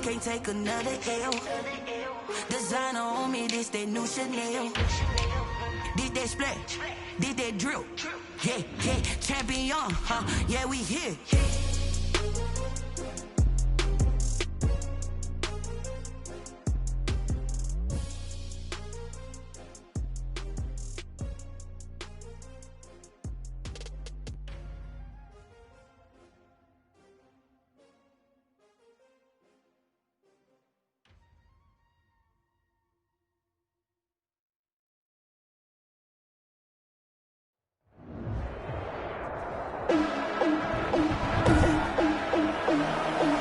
can't take another L. Designer on me, this that new Chanel. Did that splash, did that drill. Yeah, yeah, champion, huh? Yeah, we here.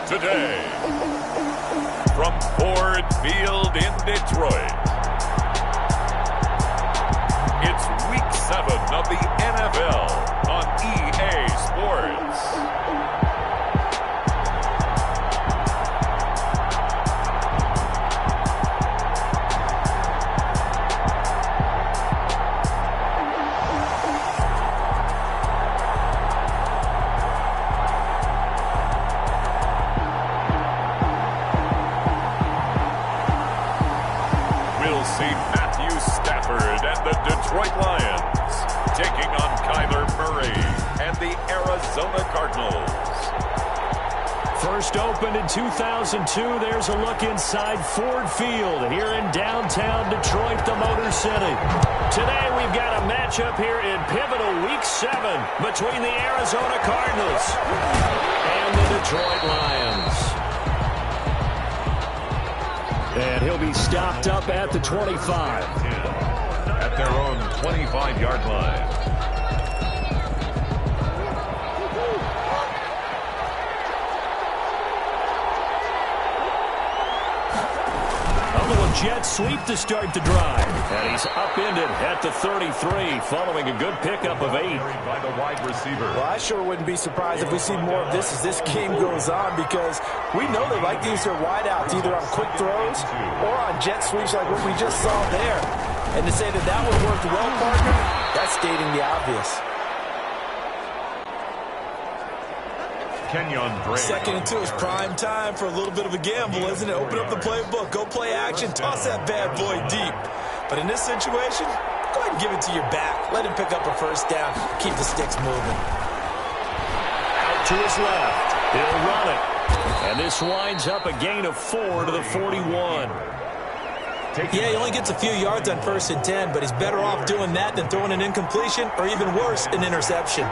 Today, from Ford Field in Detroit, it's Week 7 of the NFL on EA Sports. Detroit Lions taking on Kyler Murray and the Arizona Cardinals. First opened in 2002, there's a look inside Ford Field here in downtown Detroit, the Motor City. Today we've got a matchup here in pivotal Week 7 between the Arizona Cardinals and the Detroit Lions. And he'll be stopped up at the 25. At their own 25-yard line. A little jet sweep to start the drive. And he's upended at the 33, following a good pickup of 8. By the wide receiver. Well, I sure wouldn't be surprised if we see more of this as this game goes on, because we know they like to use their wideouts either on quick throws or on jet sweeps like what we just saw there. And to say that that would work well, partner, that's stating the obvious. Kenyon Drake. 2nd and 2 is prime time for a little bit of a gamble, isn't it? Open up the playbook, go play action, toss that bad boy deep. But in this situation, go ahead and give it to your back. Let him pick up a first down, keep the sticks moving. Out to his left, he'll run it. And this winds up a gain of 4 to the 41. Yeah, he only gets a few yards on 1st and 10, but he's better off doing that than throwing an incompletion or even worse, an interception.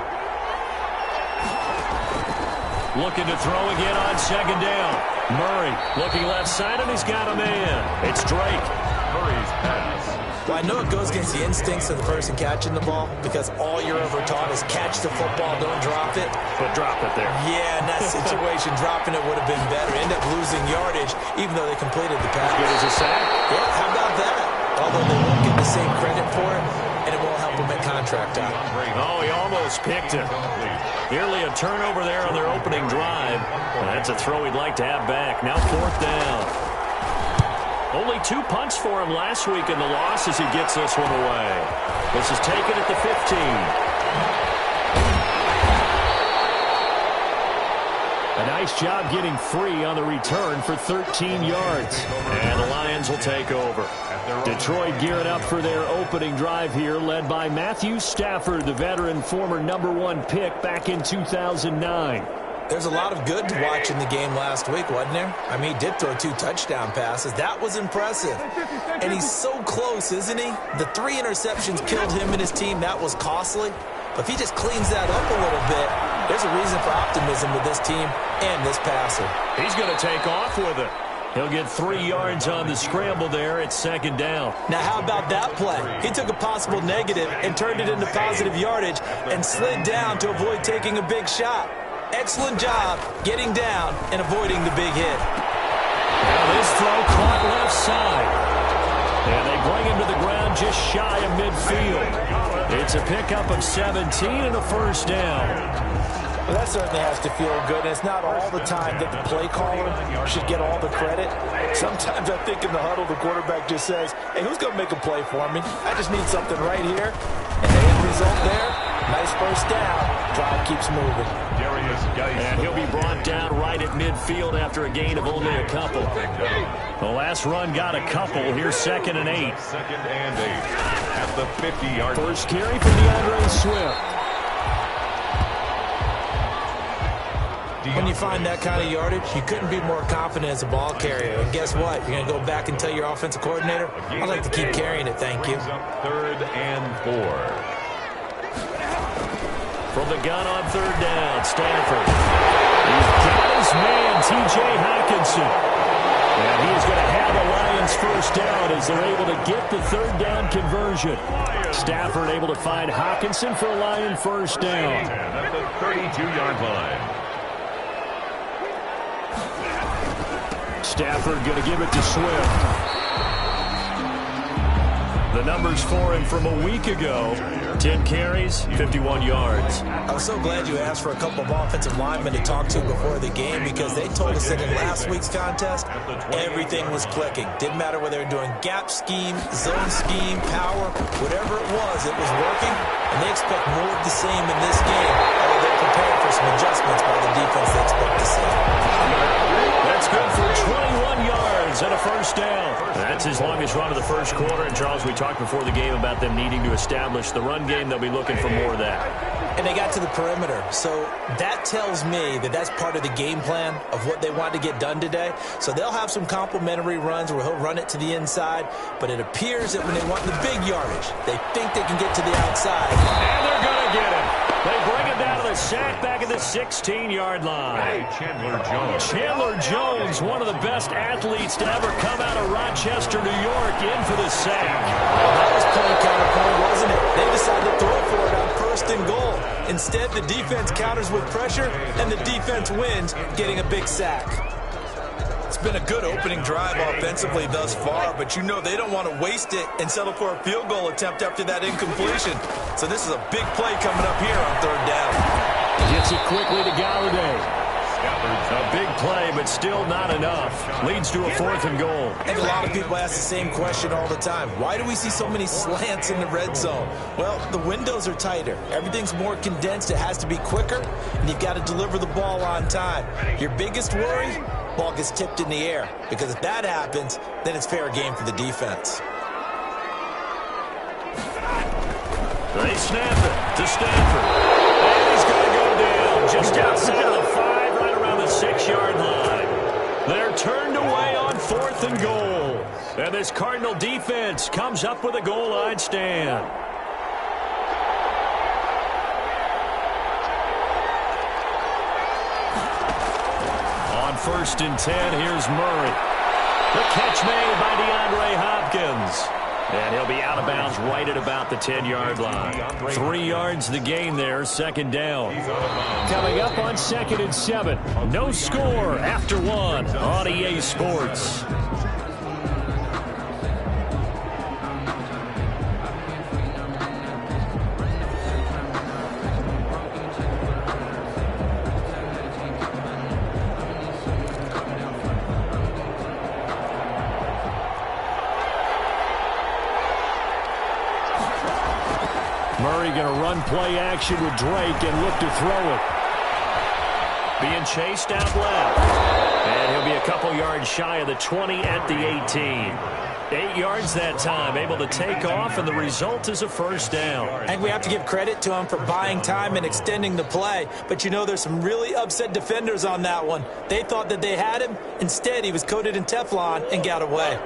Looking to throw again on 2nd down. Murray looking left side, and he's got a man. It's Drake. Murray's pass. Well, I know it goes against the instincts of the person catching the ball, because all you're ever taught is catch the football, don't drop it. But drop it there. Yeah, in that situation, dropping it would have been better. End up losing yardage, even though they completed the pass. Good as a sack. Yeah, how about that? Although they won't get the same credit for it, and it won't help them at contract time. Oh, he almost picked it. Nearly a turnover there on their opening drive. Well, that's a throw he'd like to have back. Now 4th down. Only 2 punts for him last week in the loss as he gets this one away. This is taken at the 15. A nice job getting free on the return for 13 yards. And the Lions will take over. Detroit gearing up for their opening drive here, led by Matthew Stafford, the veteran former #1 pick back in 2009. There's a lot of good to watch in the game last week, wasn't there? I mean, he did throw 2 touchdown passes. That was impressive. And he's so close, isn't he? The 3 interceptions killed him and his team. That was costly. But if he just cleans that up a little bit, there's a reason for optimism with this team and this passer. He's going to take off with it. He'll get 3 yards on the scramble there at 2nd down. Now, how about that play? He took a possible negative and turned it into positive yardage and slid down to avoid taking a big shot. Excellent job getting down and avoiding the big hit. Now this throw caught left side. And they bring him to the ground just shy of midfield. It's a pickup of 17 and a first down. Well, that certainly has to feel good. And it's not all the time that the play caller should get all the credit. Sometimes I think in the huddle, the quarterback just says, hey, who's going to make a play for me? I just need something right here. And the end result there, nice first down. drive keeps moving. And he'll be brought down right at midfield after a gain of only a couple. The last run got a couple. Here's 2nd and 8. 2nd and 8 at the 50-yard line. First carry for DeAndre Swift. When you find that kind of yardage, you couldn't be more confident as a ball carrier. And guess what? You're going to go back and tell your offensive coordinator, I'd like to keep carrying it, thank you. 3rd and 4. From the gun on 3rd down, Stanford. He's got his man, T.J. Hockenson. And he is going to have a Lions first down as they're able to get the 3rd down conversion. Stafford able to find Hockenson for a Lion first down. At the 32-yard line. Stafford going to give it to Swift. The numbers for him from a week ago, 10 carries, 51 yards. I'm so glad you asked for a couple of offensive linemen to talk to before the game because they told us that in last week's contest, everything was clicking. Didn't matter whether they were doing gap scheme, zone scheme, power, whatever it was working, and they expect more of the same in this game, although they're prepared for some adjustments by the defense they expect to see. That's good for 21 yards and a first down. That's his longest run of the first quarter. And, Charles, we talked before the game about them needing to establish the run game. They'll be looking for more of that. And they got to the perimeter. So that tells me that that's part of the game plan of what they want to get done today. So they'll have some complementary runs where he'll run it to the inside. But it appears that when they want the big yardage, they think they can get to the outside. And they're going to get him. They bring it down to the sack back at the 16-yard line. Chandler Jones, one of the best athletes to ever come out of Rochester, New York, in for the sack. That was playing counterpoint, wasn't it? They decided to throw for it on 1st and goal. Instead, the defense counters with pressure, and the defense wins, getting a big sack. It's been a good opening drive offensively thus far, but you know they don't want to waste it and settle for a field goal attempt after that incompletion. So this is a big play coming up here on 3rd down. Gets it quickly to Galladay. A big play, but still not enough. Leads to a 4th and goal. I think a lot of people ask the same question all the time. Why do we see so many slants in the red zone? Well, the windows are tighter. Everything's more condensed. It has to be quicker, and you've got to deliver the ball on time. Your biggest worry? Ball gets tipped in the air, because if that happens, then it's fair game for the defense. They snap it to Stanford. And he's going to go down just outside of the 5, right around the 6-yard line. They're turned away on 4th and goal. And this Cardinal defense comes up with a goal line stand. On 1st and 10, here's Murray. The catch made by DeAndre Hopkins. And he'll be out of bounds right at about the 10-yard line. 3 yards the gain there, 2nd down. Coming up on 2nd and 7. No score after 1 on EA Sports. Murray going to run play action with Drake and look to throw it. Being chased out left. And he'll be a couple yards shy of the 20 at the 18. 8 yards that time, able to take off, and the result is a first down. I think we have to give credit to him for buying time and extending the play. But you know there's some really upset defenders on that one. They thought that they had him. Instead, he was coated in Teflon and got away.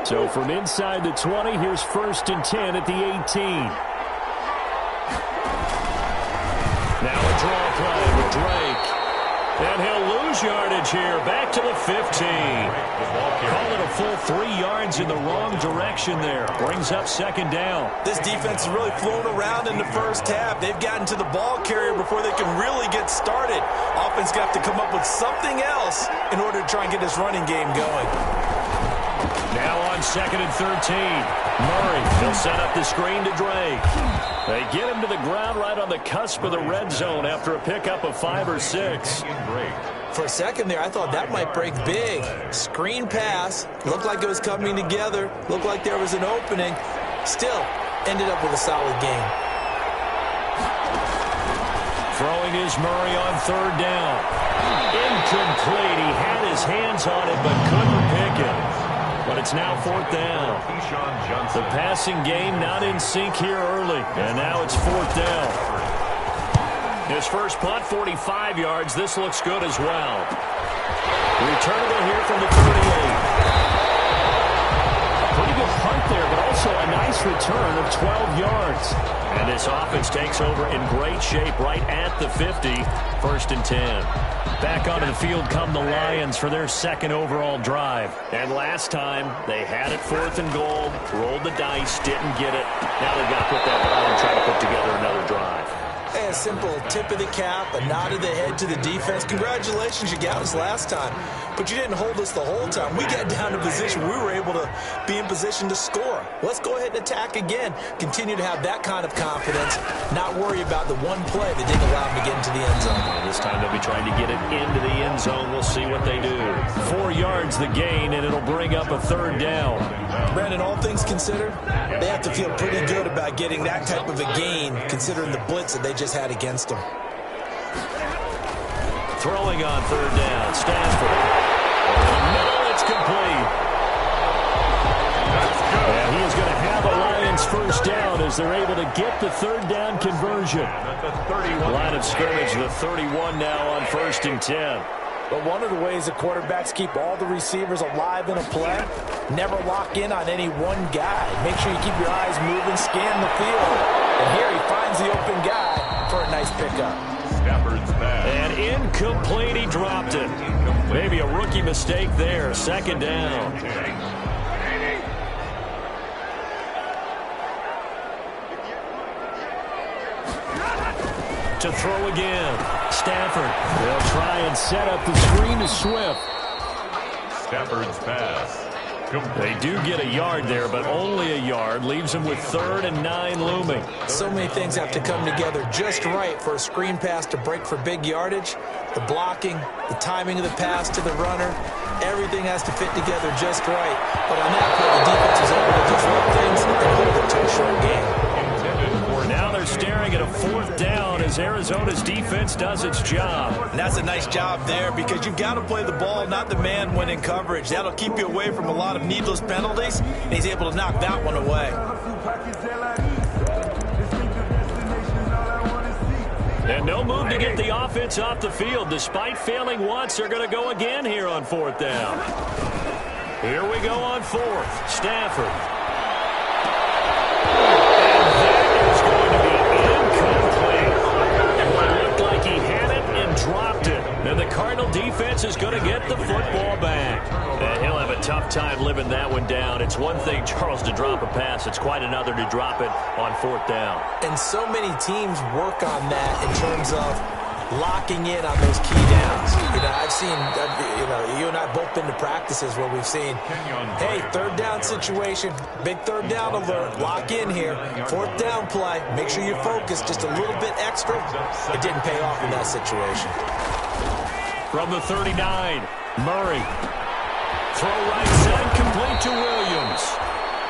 So from inside the 20, here's 1st and 10 at the 18. Now a draw play with Drake. And he'll lose yardage here. Back to the 15. Call it a full 3 yards in the wrong direction there. Brings up 2nd down. This defense has really flown around in the first half. They've gotten to the ball carrier before they can really get started. Offense got to come up with something else in order to try and get this running game going. Now on 2nd and 13. Murray, he'll set up the screen to Drake. They get him to the ground right on the cusp of the red zone after a pickup of 5 or 6. For a second there, I thought that might break big. Screen pass. Looked like it was coming together. Looked like there was an opening. Still, ended up with a solid game. Throwing is Murray on third down. Incomplete. He had his hands on it but couldn't pick it. But it's now fourth down. The passing game not in sync here early. And now it's fourth down. His first punt, 45 yards. This looks good as well. Returnable here from the 38. Pretty good punt there, but also a nice return of 12 yards. And this offense takes over in great shape right at the 50. First and 10. Back onto the field come the Lions for their second overall drive. And last time, they had it fourth and goal, rolled the dice, didn't get it. Now they've got to put that ball and try to put together another drive. A simple tip of the cap, a nod of the head to the defense. Congratulations, you got us last time. But you didn't hold us the whole time. We got down to position. We were able to be in position to score. Let's go ahead and attack again. Continue to have that kind of confidence. Not worry about the one play that didn't allow them to get into the end zone. Well, this time they'll be trying to get it into the end zone. We'll see what they do. 4 yards the gain, and it'll bring up a third down. Brandon, all things considered, they have to feel pretty good about getting that type of a gain, considering the blitz that they just had against them. Throwing on third down, Stanford. No, it's complete. And he is going to have a Lions first down as they're able to get the third down conversion. Line of scrimmage, the 31 now on first and 10. But one of the ways the quarterbacks keep all the receivers alive in a play, never lock in on any one guy. Make sure you keep your eyes moving, scan the field. And here he finds the open guy for a nice pickup. And incomplete, he dropped it. Maybe a rookie mistake there. Second down. To throw again. Stafford. They'll try and set up the screen to Swift. Stafford's pass. They do get a yard there, but only a yard. Leaves them with 3rd and 9 looming. So many things have to come together just right for a screen pass to break for big yardage. The blocking, the timing of the pass to the runner, everything has to fit together just right. But on that play, the defense is able to disrupt things and hold it to a short game. Now they're staring at a fourth down as Arizona's defense does its job. And that's a nice job there because you've got to play the ball, not the man when in coverage. That'll keep you away from a lot of needless penalties, and he's able to knock that one away. And no move to get the offense off the field. Despite failing once, they're going to go again here on fourth down. Here we go on fourth. Stafford. Dropped it. And the Cardinal defense is going to get the football back. And he'll have a tough time living that one down. It's one thing, Charles, to drop a pass. It's quite another to drop it on fourth down. And so many teams work on that in terms of locking in on those key downs. I've seen, you and I both been to practices where we've seen, hey, third down situation, big third down alert, lock in here, fourth down play, make sure you focus just a little bit extra. It didn't pay off in that situation. From the 39, Murray. Throw right side, complete to Williams.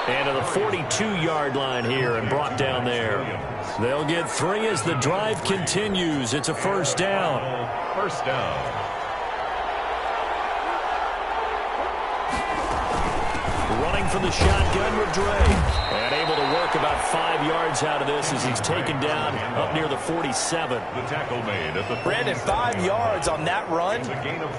And to the 42-yard line here and brought down there. They'll get 3 as the drive continues. It's a first down. First down. Running for the shotgun with Drake. And able to work about 5 yards out of this as he's taken down up near the 47. The tackle made at the Brandon, 5 yards on that run.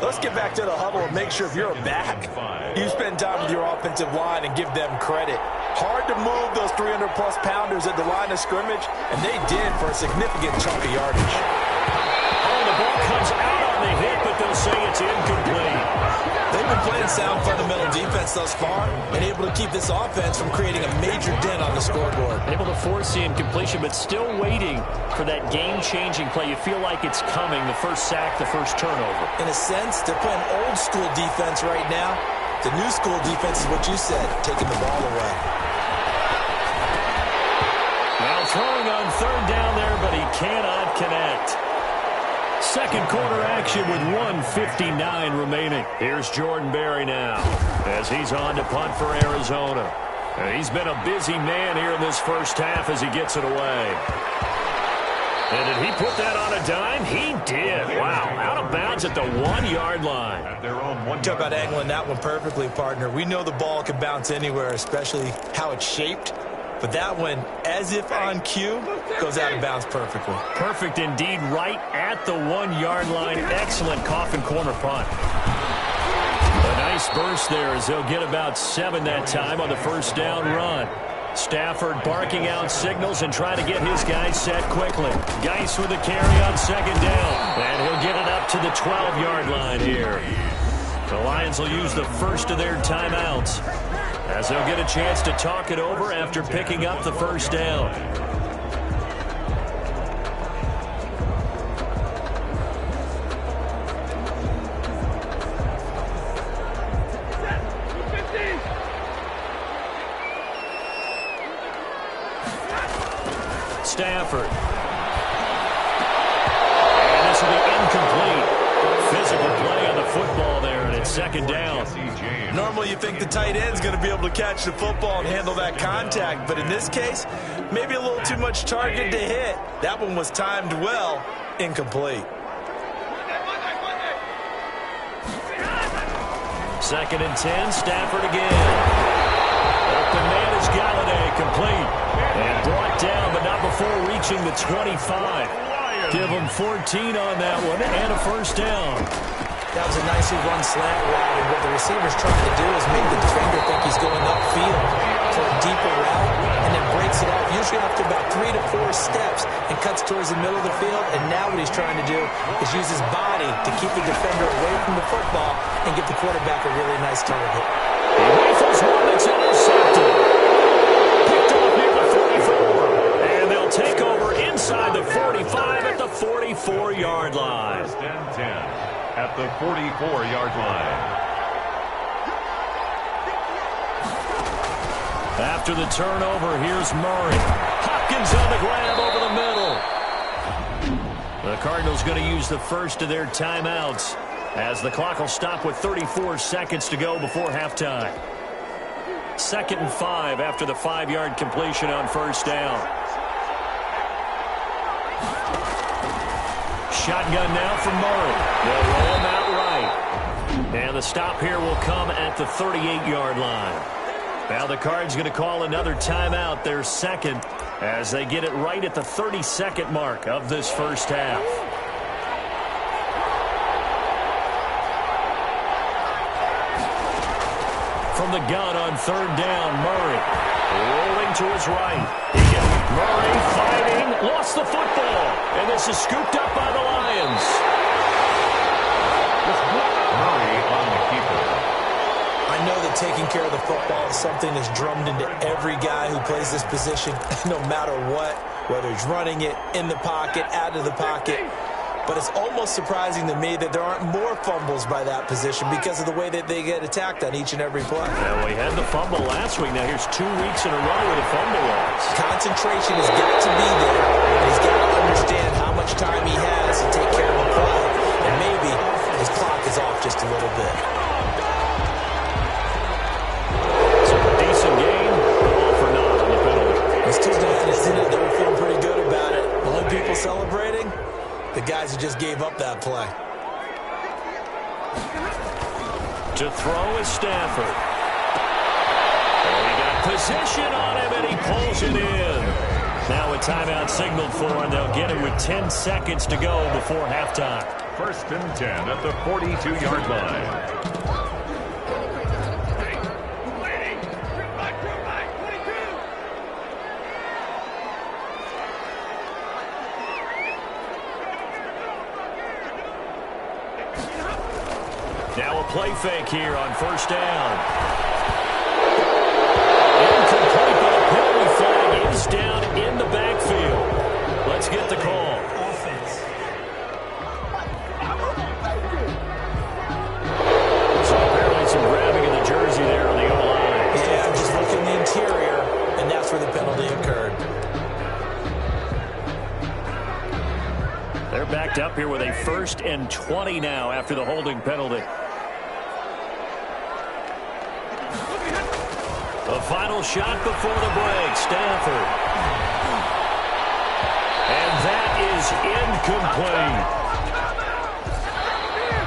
Let's get back to the huddle and make sure if you're a back, you spend time with your offensive line and give them credit. Hard to move those 300-plus pounders at the line of scrimmage, and they did for a significant chunk of yardage. Oh, the ball comes out on the hit, but they'll say it's incomplete. They've been playing sound fundamental defense thus far and able to keep this offense from creating a major dent on the scoreboard. Able to force the incompletion, but still waiting for that game-changing play. You feel like it's coming, the first sack, the first turnover. In a sense, they're playing old-school defense right now. The new school defense is what you said, taking the ball away. Now throwing on third down there, but he cannot connect. Second quarter action with 1:59 remaining. Here's Jordan Berry now as he's on to punt for Arizona. And he's been a busy man here in this first half as he gets it away. And did he put that on a dime? He did. Wow, out of bounds at the 1-yard line. At their own 1 Talk about angling that one perfectly, partner. We know the ball can bounce anywhere, especially how it's shaped. But that one, as if on cue, goes out of bounds perfectly. Perfect indeed, right at the 1-yard line. Excellent coffin corner punt. A nice burst there as they'll get about 7 that time on the first down run. Stafford barking out signals and trying to get his guys set quickly. Geis with a carry on second down. And he'll get it up to the 12-yard line here. The Lions will use the first of their timeouts as they'll get a chance to talk it over after picking up the first down. Stafford. And this will be incomplete. Physical play on the football there, and it's second down. Normally you think the tight end's going to be able to catch the football and handle that contact, but in this case, maybe a little too much target to hit. That one was timed well, incomplete. Second and 10, Stafford again. Open man is Galladay, complete. And brought down, but not before reaching the 25. Give him 14 on that one, and a first down. That was a nicely run slant route, and what the receiver's trying to do is make the defender think he's going upfield for a deeper route, and then breaks it off, usually after about 3 to 4 steps, and cuts towards the middle of the field. And now what he's trying to do is use his body to keep the defender away from the football and give the quarterback a really nice target. He rifles one that's intercepted. Picked off near the 44. And they'll take over inside the 45 at the 44-yard line. First and 10 at the 44-yard line. After the turnover, here's Murray. Hopkins on the grab over the middle. The Cardinals going to use the first of their timeouts as the clock will stop with 34 seconds to go before halftime. 2nd and 5 after the 5-yard completion on first down. Shotgun now from Murray. They'll roll him out right. And the stop here will come at the 38-yard line. Now the Cards going to call another timeout, their second, as they get it right at the 32nd mark of this first half. From the gun on third down, Murray rolling to his right. Murray fighting, lost the football, and this is scooped up by the Lions. Murray on the keeper. I know that taking care of the football is something that's drummed into every guy who plays this position, no matter what, whether he's running it, in the pocket, out of the pocket. But it's almost surprising to me that there aren't more fumbles by that position because of the way that they get attacked on each and every play. Well, we had the fumble last week. Now here's 2 weeks in a row with a fumble loss. Concentration has got to be there, and he's got to understand how much time he has to take care of the play. And maybe his clock is off just a little bit. So a decent game, all for naught on the penalty. It's Tuesday night, isn't it? They were feeling pretty good about it. The only people celebrating? The guys who just gave up that play. To throw is Stafford. Oh, he got position on him, and he pulls it in. Now a timeout signaled for, and they'll get it with 10 seconds to go before halftime. First and 10 at the 42-yard line. Now a play fake here on first down. Incomplete, but a penalty flag is down in the backfield. Let's get the call. So apparently some grabbing in the jersey there on the O-line. Yeah, just look in the interior, and that's where the penalty occurred. They're backed up here with a 1st and 20 now after the holding penalty. The final shot before the break. Stafford. And that is incomplete.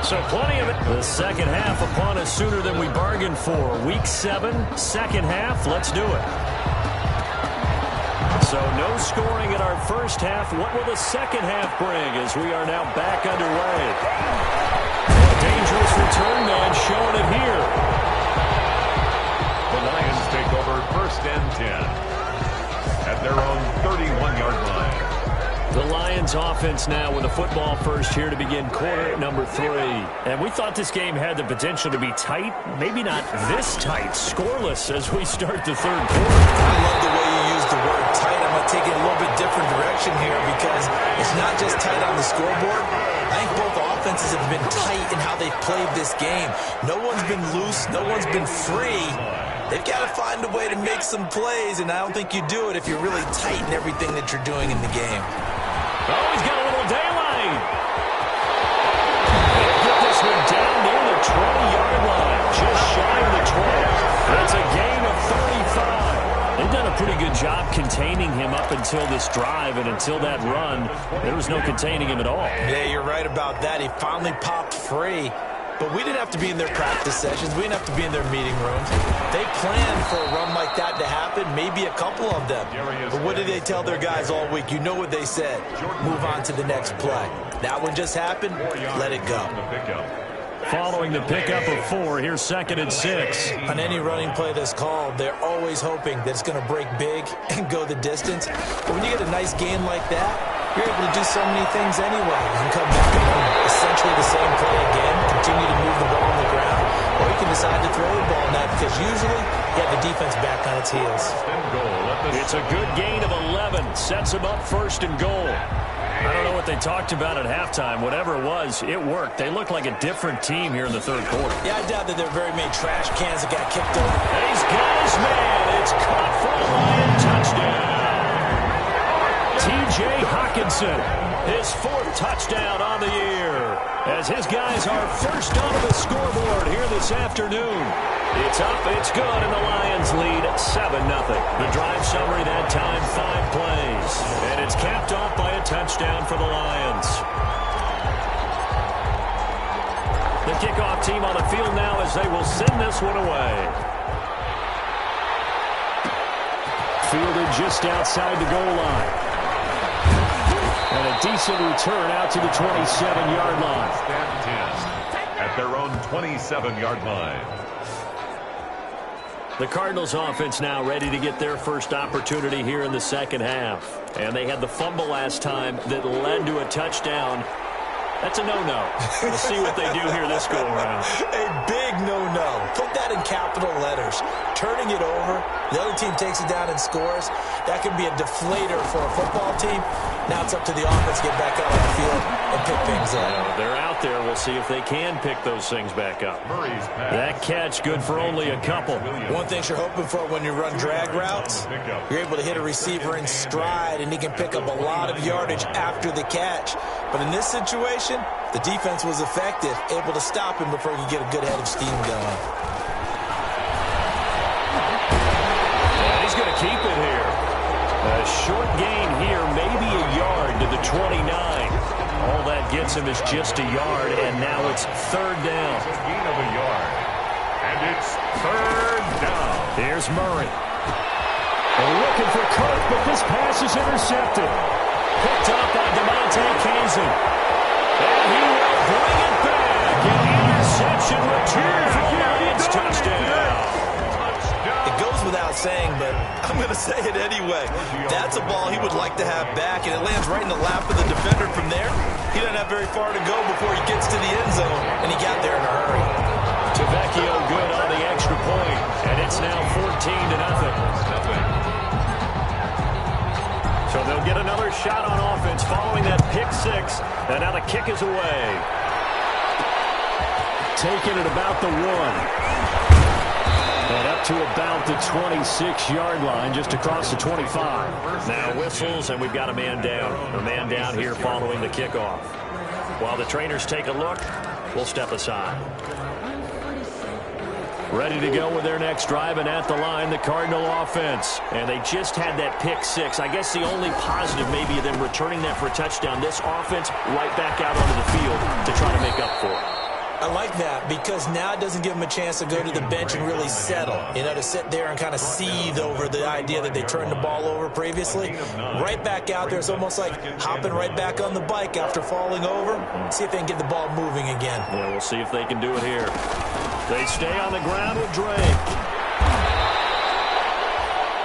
So plenty of it. The second half upon us sooner than we bargained for. Week 7, second half. Let's do it. So no scoring in our first half. What will the second half bring as we are now back underway? A dangerous return man showing it here. The Lions take over 1st and 10 at their own 31-yard line. The Lions offense now with a football first here to begin quarter number 3. And we thought this game had the potential to be tight. Maybe not this tight. Scoreless as we start the third quarter. I love the way you use the word tight. I'm going to take it a little bit different direction here because it's not just tight on the scoreboard. I think both offenses have been tight in how they've played this game. No one's been loose. No one's been free. They've got to find a way to make some plays, and I don't think you do it if you're really tight in everything that you're doing in the game. Oh, he's got a little daylight. They'll get this one down near the 20-yard line, just shy of the 20. That's a gain of 35. They've done a pretty good job containing him up until this drive, and until that run, there was no containing him at all. Yeah, you're right about that. He finally popped free. But we didn't have to be in their practice sessions. We didn't have to be in their meeting rooms. They planned for a run like that to happen, maybe a couple of them. But what did they tell their guys all week? You know what they said. Move on to the next play. That one just happened. Let it go. Following the pickup of 4, here's 2nd and 6. On any running play that's called, they're always hoping that it's going to break big and go the distance. But when you get a nice gain like that, you're able to do so many things anyway. You can come back and run essentially the same play again, continue to move the ball on the ground, or you can decide to throw the ball in that because usually you have the defense back on its heels. It's a good gain of 11. Sets them up 1st and goal. I don't know what they talked about at halftime. Whatever it was, it worked. They look like a different team here in the third quarter. Yeah, I doubt that there are very many trash cans that got kicked over. And he's got his man. It's caught for a Lion touchdown. T.J. Hawkinson, his 4th touchdown on the year, as his guys are first onto the scoreboard here this afternoon. It's up, it's good, and the Lions lead 7-0. The drive summary that time, 5 plays. And it's capped off by a touchdown for the Lions. The kickoff team on the field now as they will send this one away. Fielded just outside the goal line. And a decent return out to the 27-yard line. At their own 27-yard line. The Cardinals offense now ready to get their first opportunity here in the second half. And they had the fumble last time that led to a touchdown. That's a no-no. We'll see what they do here this go-around. A big no-no. Put that in capital letters. Turning it over, the other team takes it down and scores. That can be a deflator for a football team. Now it's up to the offense to get back out on the field and pick things up. They're out there. We'll see if they can pick those things back up. That catch good for only a couple. One thing you're hoping for when you run drag routes, you're able to hit a receiver in stride, and he can pick up a lot of yardage after the catch. But in this situation, the defense was effective, able to stop him before he could get a good head of steam going. And he's going to keep it here. A short gain here, maybe a yard to the 29. All that gets him is just a yard, and now it's 3rd down. A gain of a yard, and it's 3rd down. Here's Murray. They're looking for Kirk, but this pass is intercepted. Picked up by DeMonte Kazin. And he will bring it back. An interception return for the Lions touchdown. It goes without saying, but I'm going to say it anyway. That's a ball he would like to have back, and it lands right in the lap of the defender from there. He doesn't have very far to go before he gets to the end zone, and he got there in a hurry. Tavecchio good on the extra point, and it's now 14-0. So they'll get another shot on offense following that pick 6, and now the kick is away. Taking it about the 1. And up to about the 26-yard line, just across the 25. Now whistles, and we've got a man down. A man down here following the kickoff. While the trainers take a look, we'll step aside. Ready to go with their next drive, and at the line, the Cardinal offense. And they just had that pick six. I guess the only positive maybe of them returning that for a touchdown. This offense right back out onto the field to try to make up for it. I like that because now it doesn't give them a chance to go to the bench and really settle. You know, to sit there and kind of seethe over the idea that they turned the ball over previously. Right back out there. It's almost like hopping right back on the bike after falling over. See if they can get the ball moving again. Yeah, we'll see if they can do it here. They stay on the ground with Drake.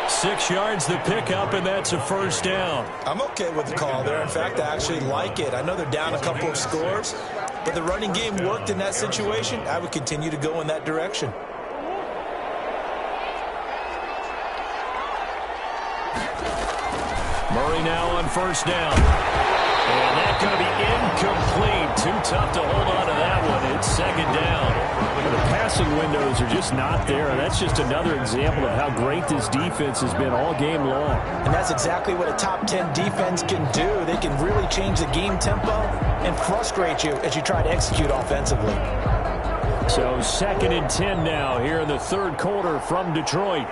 6 yards the pickup, and that's a first down. I'm okay with the call there. In fact, I actually like it. I know they're down a couple of scores, but the running game worked in that situation. I would continue to go in that direction. Murray now on first down. And that's going to be incomplete. Too tough to hold on to that one. It's second down. The passing windows are just not there. And that's just another example of how great this defense has been all game long. And that's exactly what a top 10 defense can do. They can really change the game tempo and frustrate you as you try to execute offensively. So 2nd and 10 now here in the third quarter from Detroit.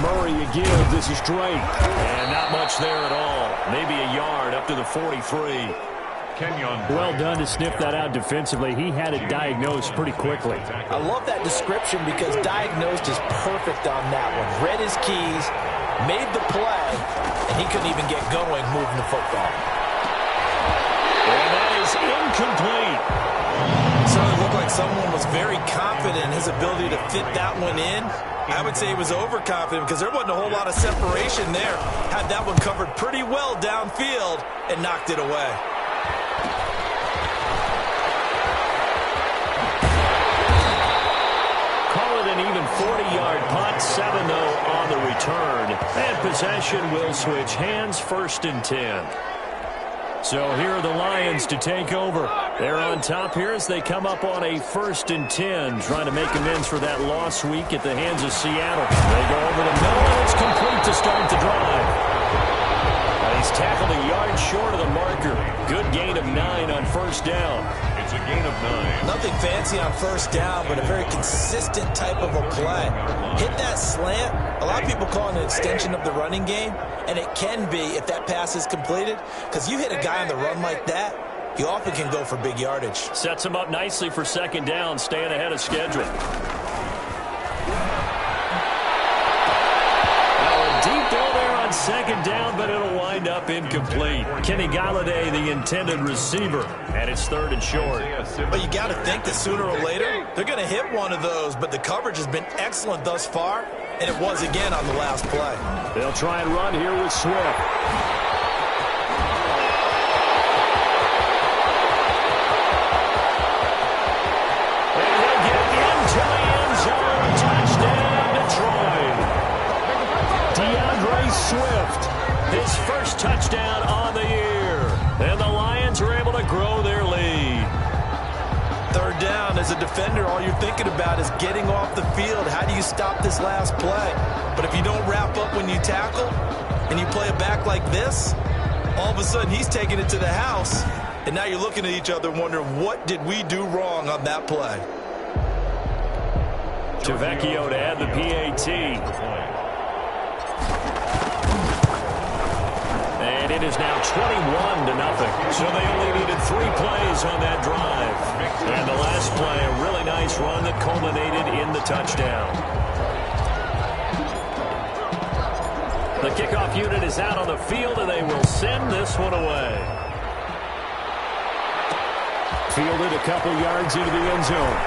Murray again. This is Drake. And not much there at all. Maybe a yard up to the 43. Well done to sniff that out defensively. He had it diagnosed pretty quickly. I love that description because diagnosed is perfect on that one. Read his keys, made the play, and he couldn't even get going moving the football. And that is incomplete. So it looked like someone was very confident in his ability to fit that one in. I would say he was overconfident because there wasn't a whole lot of separation there. Had that one covered pretty well downfield and knocked it away. An even 40-yard punt, 7 though on the return. And possession will switch hands, 1st and 10. So here are the Lions to take over. They're on top here as they come up on a 1st and 10, trying to make amends for that loss week at the hands of Seattle. They go over the middle, and it's complete to start the drive. He's tackled a yard short of the marker. Good gain of 9 on first down. It's a gain of 9. Nothing fancy on first down, but a very consistent type of a play. Hit that slant. A lot of people call it an extension of the running game, and it can be if that pass is completed, because you hit a guy on the run like that, you often can go for big yardage. Sets him up nicely for second down, staying ahead of schedule. Deep ball there on second down, but it'll wind up incomplete. Kenny Galladay, the intended receiver, and it's 3rd and short. But you got to think that sooner or later, they're going to hit one of those, but the coverage has been excellent thus far, and it was again on the last play. They'll try and run here with Swift. And he'll get into the end zone. Touchdown, Detroit. DeAndre Swift, his first touchdown on the year. And the Lions are able to grow their lead. 3rd down, as a defender, all you're thinking about is getting off the field. How do you stop this last play? But if you don't wrap up when you tackle and you play it back like this, all of a sudden he's taking it to the house. And now you're looking at each other wondering, what did we do wrong on that play? Tavecchio to add the PAT. And it is now 21-0. So they only needed 3 plays on that drive. And the last play, a really nice run that culminated in the touchdown. The kickoff unit is out on the field, and they will send this one away. Fielded a couple yards into the end zone.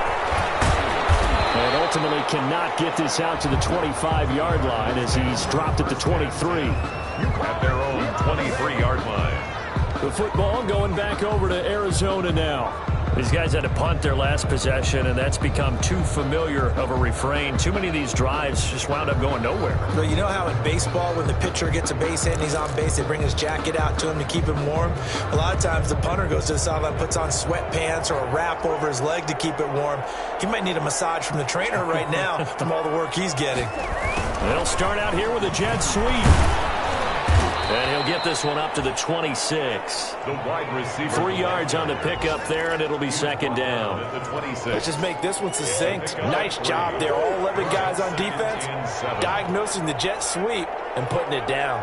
And ultimately cannot get this out to the 25-yard line as he's dropped at the 23. At their own 23-yard line. The football going back over to Arizona now. These guys had to punt their last possession, and that's become too familiar of a refrain. Too many of these drives just wound up going nowhere. But you know how in baseball, when the pitcher gets a base hit and he's on base, they bring his jacket out to him to keep him warm? A lot of times the punter goes to the sideline, puts on sweatpants or a wrap over his leg to keep it warm. He might need a massage from the trainer right now from all the work he's getting. They'll start out here with a jet sweep. And he'll get this one up to the 26. The wide receiver. 3 yards on the pickup there, and it'll be second down. Let's just make this one succinct. Nice job there. All 11 guys on defense diagnosing the jet sweep and putting it down.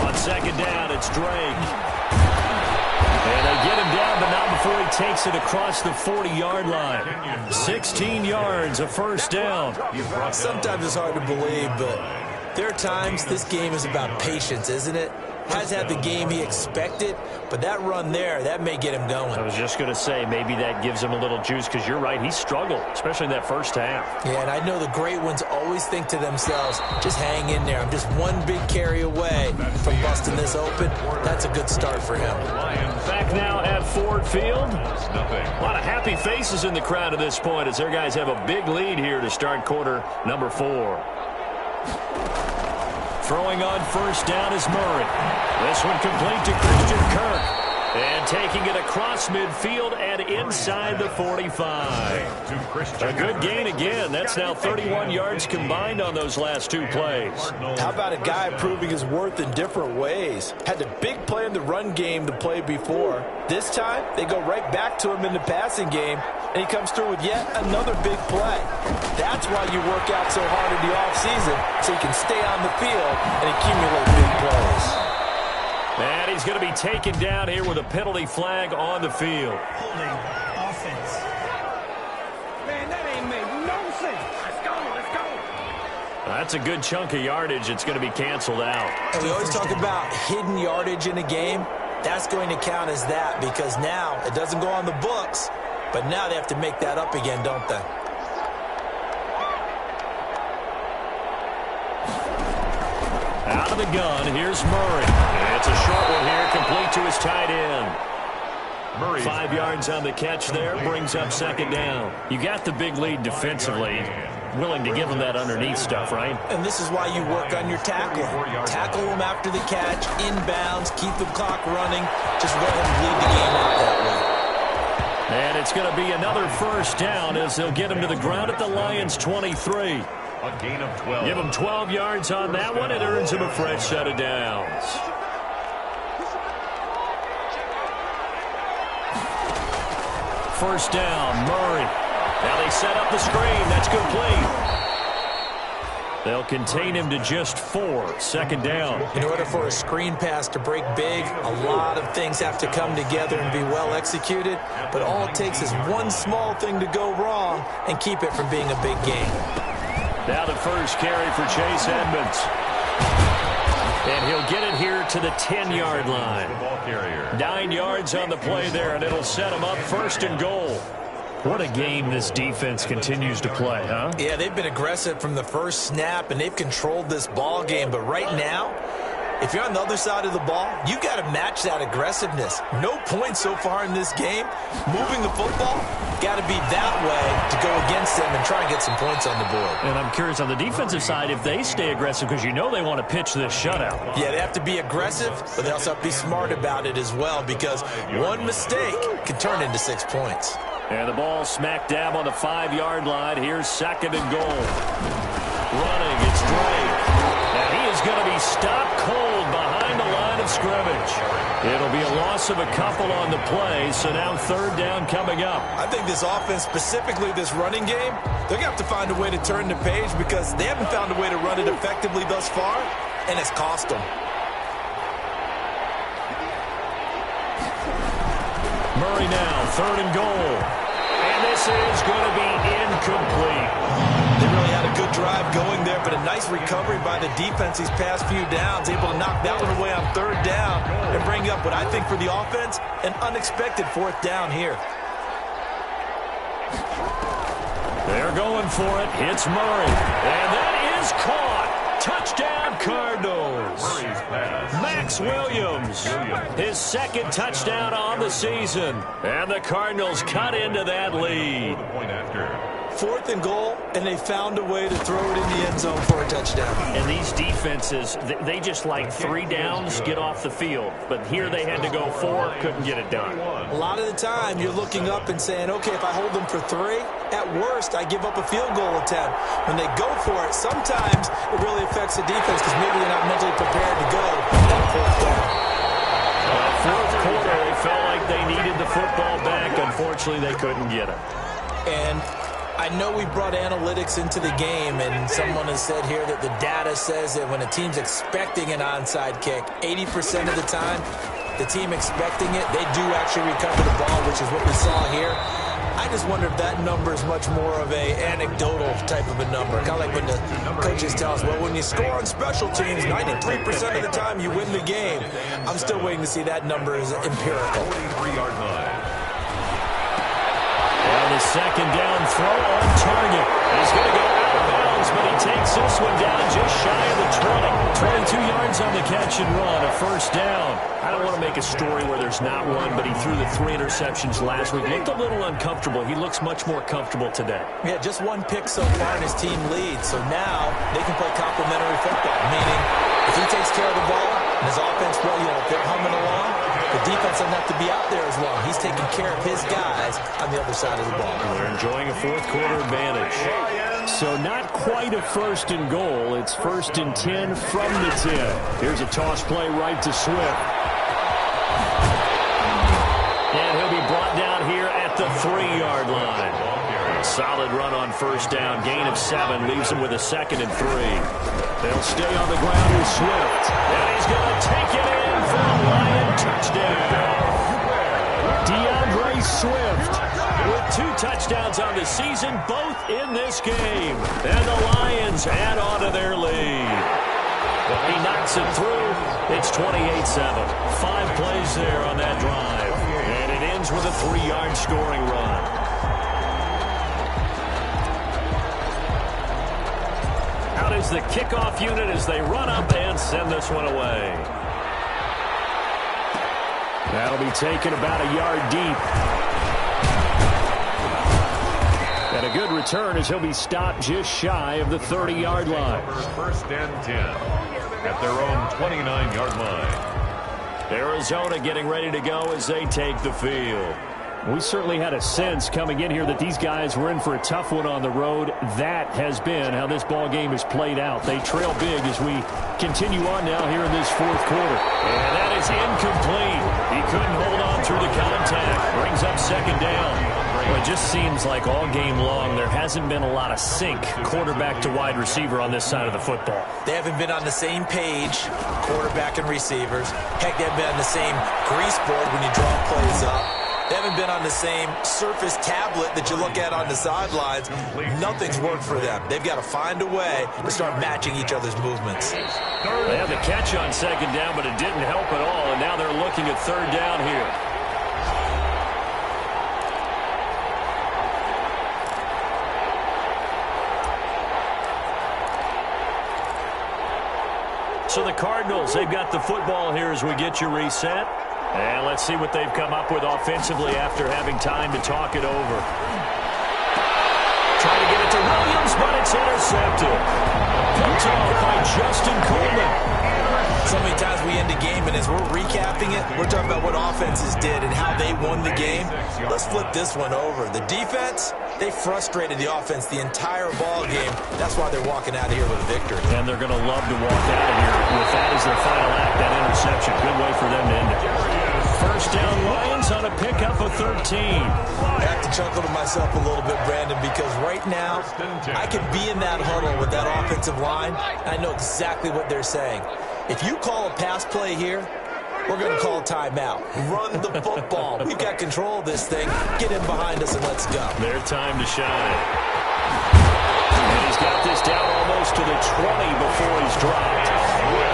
On second down, it's Drake. And they get him down, but not before he takes it across the 40-yard line. 16 yards, a first down. Sometimes it's hard to believe, but there are times this game is about patience, isn't it? Has had the game he expected, but that run there, that may get him going. I was just going to say, maybe that gives him a little juice, because you're right, he struggled, especially in that first half. Yeah, and I know the great ones always think to themselves, just hang in there. I'm just one big carry away from busting this open. That's a good start for him. Back now at Ford Field. A lot of happy faces in the crowd at this point as their guys have a big lead here to start quarter number 4. Throwing on first down is Murray. This one complete to Christian Kirk. And taking it across midfield and inside the 45. A good gain again. That's now 31 yards combined on those last 2 plays. How about a guy proving his worth in different ways? Had the big play in the run game to play before. This time, they go right back to him in the passing game, and he comes through with yet another big play. That's why you work out so hard in the offseason, so you can stay on the field and accumulate big plays. And he's going to be taken down here with a penalty flag on the field. Holding offense. Man, that ain't made no sense. Let's go. That's a good chunk of yardage. It's going to be canceled out. And we always talk about hidden yardage in a game. That's going to count as that because now it doesn't go on the books, but now they have to make that up again, don't they? Out of the gun, here's Murray. It's a short one here, complete to his tight end. Murray 5 yards on the catch there, brings up second down. You got the big lead defensively. Willing to give him that underneath stuff, right? And this is why you work on your tackle. Tackle him after the catch, inbounds, keep the clock running. Just let him lead the game out that way. And it's going to be another first down as they'll get him to the ground at the Lions' 23. A gain of 12. Give him 12 yards on that one. It earns him a fresh set of downs. First down, Murray. Now they set up the screen. That's complete. They'll contain him to just 4. Second down. In order for a screen pass to break big, a lot of things have to come together and be well executed. But all it takes is one small thing to go wrong and keep it from being a big game. Now the first carry for Chase Edmonds. And he'll get it here to the 10-yard line. 9 yards on the play there, and it'll set him up first and goal. What a game this defense continues to play, huh? Yeah, they've been aggressive from the first snap, and they've controlled this ball game. But right now, if you're on the other side of the ball, you've got to match that aggressiveness. No points so far in this game. Moving the football, got to be that way to go against them and try and get some points on the board. And I'm curious on the defensive side if they stay aggressive because you know they want to pitch this shutout. Yeah, they have to be aggressive, but they also have to be smart about it as well because one mistake can turn into 6 points. And the ball smack dab on the 5-yard line. Here's second and goal. Running, it's Drake. And he is going to be stopped cold behind the line of scrimmage. It'll be a loss of a couple on the play, so now third down coming up. I think this offense, specifically this running game, they're going to have to find a way to turn the page because they haven't found a way to run it effectively thus far, and it's cost them. Murray now, third and goal. And this is going to be incomplete. They really had a good drive going there, but a nice recovery by the defense these past few downs, able to knock that one away on third down and bring up what I think for the offense, an unexpected fourth down here. They're going for it. It's Murray. And that is caught. Touchdown, Cardinals. Max Williams, his second touchdown on the season. And the Cardinals cut into that lead. 4th and goal, and they found a way to throw it in the end zone for a touchdown. And these defenses, they just like 3 downs, get off the field. But here they had to go 4, couldn't get it done. A lot of the time, you're looking up and saying, okay, if I hold them for 3, at worst, I give up a field goal attempt. When they go for it, sometimes it really affects the defense because maybe they're not mentally prepared to go that 4th down. Fourth quarter, they felt like they needed the football back. Unfortunately, they couldn't get it. And I know we brought analytics into the game, and someone has said here that the data says that when a team's expecting an onside kick, 80% of the time, the team expecting it, they do actually recover the ball, which is what we saw here. I just wonder if that number is much more of a anecdotal type of a number. Kind of like when the coaches tell us, well, when you score on special teams, 93% of the time you win the game. I'm still waiting to see that number is empirical. 43-yard line. And the second down throw on target. He's going to go out of bounds, but he takes this one down just shy of the 20. 22 yards on the catch and run, a first down. I don't want to make a story where there's not one, but he threw the 3 interceptions last week. Looked a little uncomfortable. He looks much more comfortable today. Yeah, just 1 pick so far and his team leads. So now they can play complementary football, meaning if he takes care of the ball and his offense, well, if they're humming along, the defense doesn't have to be out there as long. He's taking care of his guys on the other side of the ball. They're enjoying a 4th quarter advantage. So not quite a 1st and goal. It's 1st and 10 from the 10. Here's a toss play right to Swift. And he'll be brought down here at the 3-yard line. Solid run on first down. Gain of 7 leaves him with a 2nd and 3. They'll stay on the ground with Swift. And he's going to take it in for a Lion touchdown. DeAndre Swift with 2 touchdowns on the season, both in this game. And the Lions add on to their lead. He knocks it through. It's 28-7. 5 plays there on that drive. And it ends with a 3-yard scoring run. Out is the kickoff unit as they run up and send this one away. That'll be taken about a yard deep. And a good return as he'll be stopped just shy of the 30-yard line. 1st and 10 at their own 29-yard line. Arizona getting ready to go as they take the field. We certainly had a sense coming in here that these guys were in for a tough one on the road. That has been how this ball game has played out. They trail big as we continue on now here in this 4th quarter. And that is incomplete. He couldn't hold on through the contact. Brings up 2nd down. Well, it just seems like all game long there hasn't been a lot of sync quarterback to wide receiver on this side of the football. They haven't been on the same page, quarterback and receivers. Heck, they haven't been on the same grease board when you draw plays up. They haven't been on the same surface tablet that you look at on the sidelines. Nothing's worked for them. They've got to find a way to start matching each other's movements. They had the catch on 2nd down, but it didn't help at all, and now they're looking at 3rd down here. So the Cardinals, they've got the football here as we get you reset. And let's see what they've come up with offensively after having time to talk it over. Trying to get it to Williams, but it's intercepted. Picked off by Justin Coleman. So many times we end a game, and as we're recapping it, we're talking about what offenses did and how they won the game. Let's flip this one over. The defense, they frustrated the offense the entire ball game. That's why they're walking out of here with a victory. And they're going to love to walk out of here with that as their final act, that interception. Good way for them to end it. First down, Lions on a pickup of 13. I have to chuckle to myself a little bit, Brandon, because right now I could be in that huddle with that offensive line, and I know exactly what they're saying. If you call a pass play here, we're going to call timeout. Run the football. We've got control of this thing. Get in behind us and let's go. Their time to shine. And he's got this down almost to the 20 before he's dropped.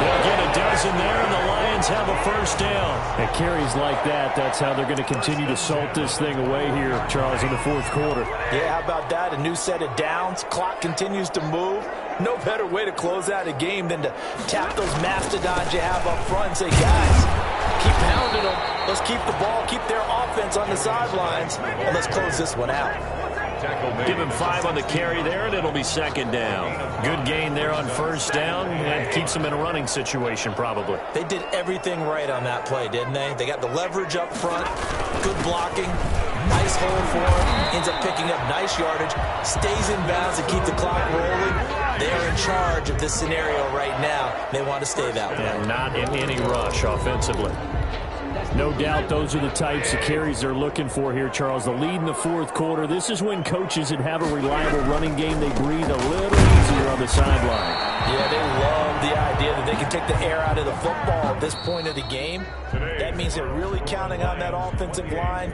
They'll get a dozen there, and the Lions have a first down. At carries like that, that's how they're going to continue to salt this thing away here, Charles, in the 4th quarter. Yeah, how about that? A new set of downs. Clock continues to move. No better way to close out a game than to tap those mastodons you have up front and say, guys, keep pounding them. Let's keep the ball, keep their offense on the sidelines, and let's close this one out. Give him 5 on the carry there, and it'll be second down. Good gain there on first down. That keeps them in a running situation, probably. They did everything right on that play, didn't they? They got the leverage up front, good blocking, nice hole for him, ends up picking up nice yardage, stays in bounds to keep the clock rolling. They're in charge of this scenario right now. They want to stay that way. And not in any rush offensively. No doubt those are the types of carries they're looking for here, Charles. The lead in the fourth quarter. This is when coaches that have a reliable running game, they breathe a little easier on the sideline. Yeah, they love the idea that they can take the air out of the football at this point of the game. That means they're really counting on that offensive line.